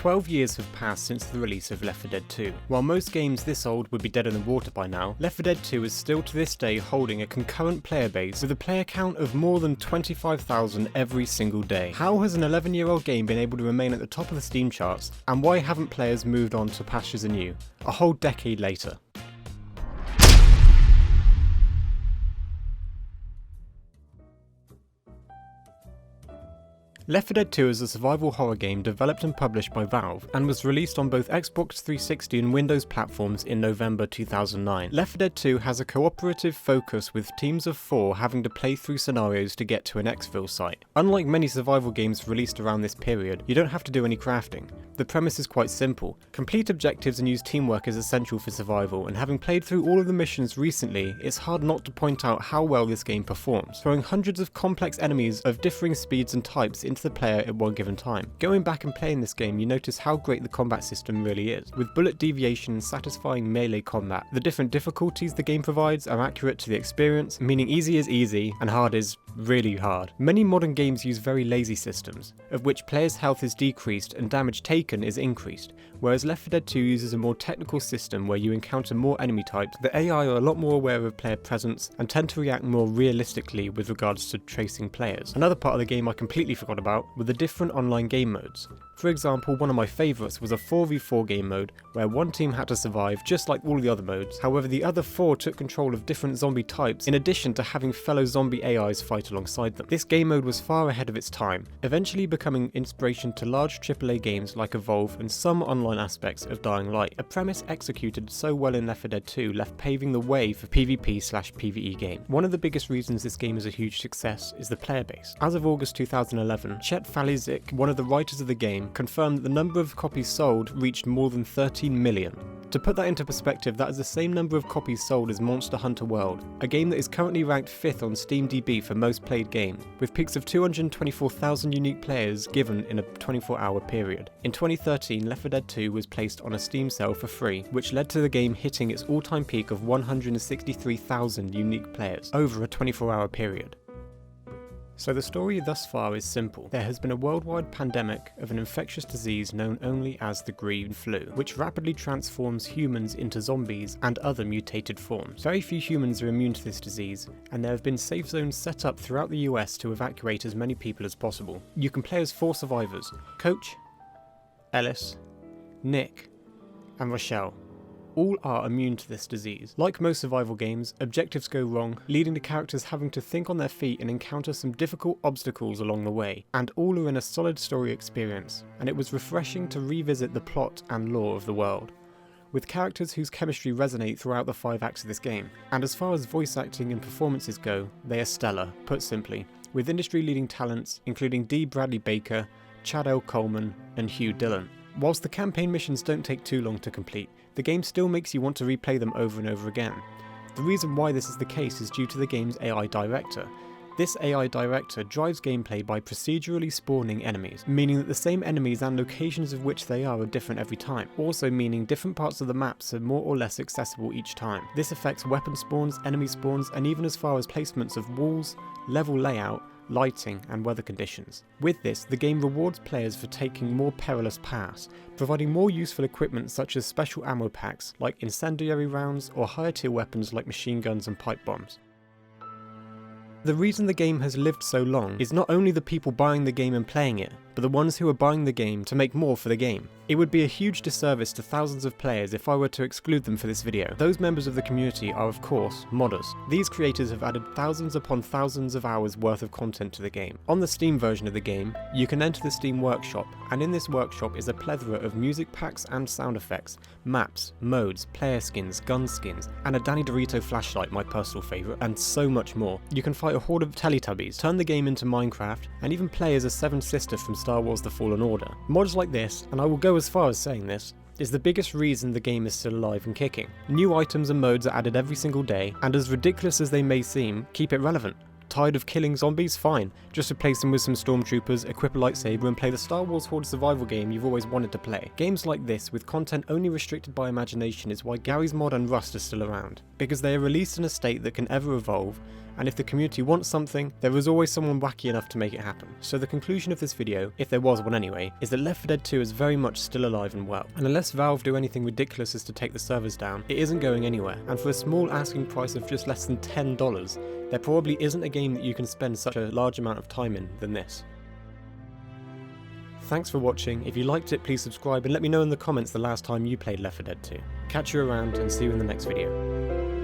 12 years have passed since the release of Left 4 Dead 2. While most games this old would be dead in the water by now, Left 4 Dead 2 is still to this day holding a concurrent player base with a player count of more than 25,000 every single day. How has an 11-year-old game been able to remain at the top of the Steam charts, and why haven't players moved on to pastures anew, a whole decade later? Left 4 Dead 2 is a survival horror game developed and published by Valve, and was released on both Xbox 360 and Windows platforms in November 2009. Left 4 Dead 2 has a cooperative focus with teams of 4 having to play through scenarios to get to an exfil site. Unlike many survival games released around this period, you don't have to do any crafting. The premise is quite simple. Complete objectives and use teamwork is essential for survival, and having played through all of the missions recently, it's hard not to point out how well this game performs, throwing hundreds of complex enemies of differing speeds and types into the player at one given time. Going back and playing this game, you notice how great the combat system really is. With bullet deviation and satisfying melee combat, the different difficulties the game provides are accurate to the experience, meaning easy is easy and hard is really hard. Many modern games use very lazy systems, of which players' health is decreased and damage taken is increased, whereas Left 4 Dead 2 uses a more technical system where you encounter more enemy types. The AI are a lot more aware of player presence and tend to react more realistically with regards to tracing players. Another part of the game I completely forgot about were the different online game modes. For example, one of my favourites was a 4v4 game mode where one team had to survive just like all the other modes, however the other 4 took control of different zombie types in addition to having fellow zombie AIs fight alongside them. This game mode was far ahead of its time, eventually becoming inspiration to large AAA games like Evolve and some online aspects of Dying Light. A premise executed so well in Left 4 Dead 2 left paving the way for PvP/PvE game. One of the biggest reasons this game is a huge success is the player base. As of August 2011, Chet Falizik, one of the writers of the game, confirmed that the number of copies sold reached more than 13 million. To put that into perspective, that is the same number of copies sold as Monster Hunter World, a game that is currently ranked 5th on SteamDB for most played games, with peaks of 224,000 unique players given in a 24-hour period. In 2013, Left 4 Dead 2 was placed on a Steam sale for free, which led to the game hitting its all-time peak of 163,000 unique players over a 24-hour period. So the story thus far is simple. There has been a worldwide pandemic of an infectious disease known only as the green flu, which rapidly transforms humans into zombies and other mutated forms. Very few humans are immune to this disease, and there have been safe zones set up throughout the US to evacuate as many people as possible. You can play as 4 survivors: Coach, Ellis, Nick, and Rochelle. All are immune to this disease. Like most survival games, objectives go wrong, leading to characters having to think on their feet and encounter some difficult obstacles along the way, and all are in a solid story experience, and it was refreshing to revisit the plot and lore of the world, with characters whose chemistry resonate throughout the 5 acts of this game. And as far as voice acting and performances go, they are stellar, put simply, with industry-leading talents including D. Bradley Baker, Chad L. Coleman, and Hugh Dillon. Whilst the campaign missions don't take too long to complete, the game still makes you want to replay them over and over again. The reason why this is the case is due to the game's AI director. This AI director drives gameplay by procedurally spawning enemies, meaning that the same enemies and locations of which they are different every time, also meaning different parts of the maps are more or less accessible each time. This affects weapon spawns, enemy spawns, and even as far as placements of walls, level layout, lighting, and weather conditions. With this, the game rewards players for taking more perilous paths, providing more useful equipment such as special ammo packs like incendiary rounds or higher tier weapons like machine guns and pipe bombs. The reason the game has lived so long is not only the people buying the game and playing it, but the ones who are buying the game to make more for the game. It would be a huge disservice to thousands of players if I were to exclude them for this video. Those members of the community are of course modders. These creators have added thousands upon thousands of hours worth of content to the game. On the Steam version of the game, you can enter the Steam Workshop, and in this workshop is a plethora of music packs and sound effects, maps, modes, player skins, gun skins, and a Danny Dorito flashlight, my personal favourite, and so much more. You can fight a horde of Teletubbies, turn the game into Minecraft, and even play as a 7th sister from Star Wars The Fallen Order. Mods like this, and I will go as far as saying this, is the biggest reason the game is still alive and kicking. New items and modes are added every single day, and as ridiculous as they may seem, keep it relevant. Tired of killing zombies? Fine. Just replace them with some stormtroopers, equip a lightsaber, and play the Star Wars Horde survival game you've always wanted to play. Games like this, with content only restricted by imagination, is why Garry's Mod and Rust are still around, because they are released in a state that can ever evolve, and if the community wants something, there is always someone wacky enough to make it happen. So the conclusion of this video, if there was one anyway, is that Left 4 Dead 2 is very much still alive and well, and unless Valve do anything ridiculous as to take the servers down, it isn't going anywhere, and for a small asking price of just less than $10, there probably isn't a game that you can spend such a large amount of time in than this. Thanks for watching. If you liked it, please subscribe and let me know in the comments the last time you played Left 4 Dead 2. Catch you around and see you in the next video.